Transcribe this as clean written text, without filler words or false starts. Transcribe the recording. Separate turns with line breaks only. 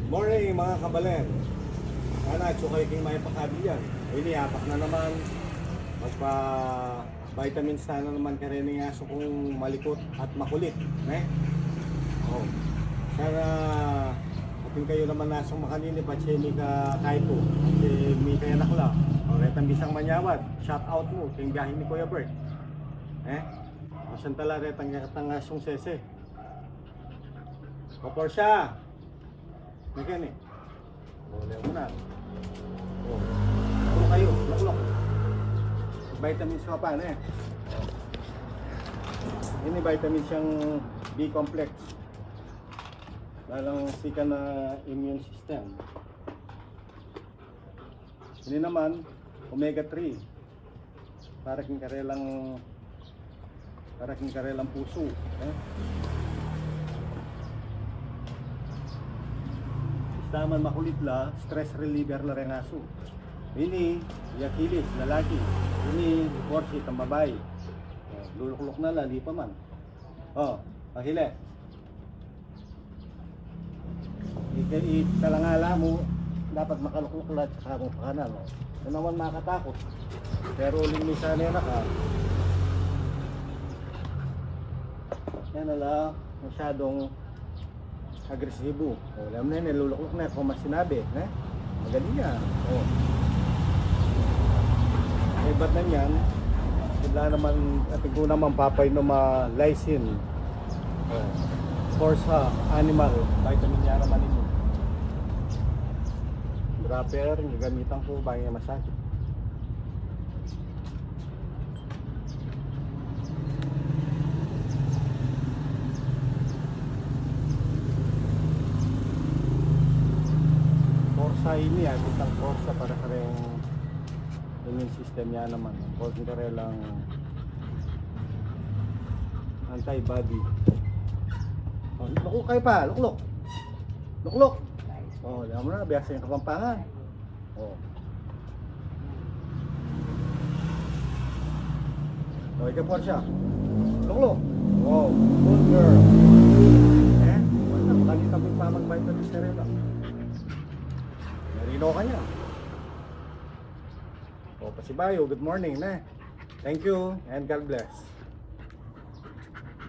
Morning mga kabalen. Ana, tsukay king may pakabi yan. Ini apak na naman. Magpa vitamins na naman karening aso kung malikot at makulit. Oh. Sana ating kayo naman nasong makanini pa siya mi ka kaipo. Si mi kaya nakla. O retang bisang manyawad. Shout out mo king gahin ni Kuya Bert. Asan tala retang katang asong sese. Kapor siya. Mekan eh. Boleh mo na. Oh. Ano kayo? Laklok. Vitamins ka pa na eh. Ini vitamins siyang B-complex. Lalang sika na immune system. Ini naman omega 3. Para king karelang puso. Taman makulit la, stress reliever la rin aso. Ini, yakilis, lalaki. Ini, porsi, ang babae. Luluklok na la, di pa man. Pahile. Italangala mo, dapat makaluklok la at saka mong pakanan. Ito naman makatakot. Pero uling minsan yan ka. Yan na la, masyadong agresibo. Alam na yun, niluluklok na kung mas sinabi. Magaling yan. Ibat na yan. Wala naman, ating ko naman papay no ma-lysine. For sa animal, vitamin niya naman ito. Dropper, gagamitan ko bago niya masakit. Sa ini kitang forsa para kareng immune system niya naman. Kung karelang antibody. Luklok kayo pa, luklok. Luklok. Alam mo na, biyasa yung kapampangan. Ikaw po siya. Luklok. Wow, good girl. Wala, makalita mo yung pamag-vitamins na rin lang. Marino ka niya. Pasibayo, good morning na. Thank you and God bless.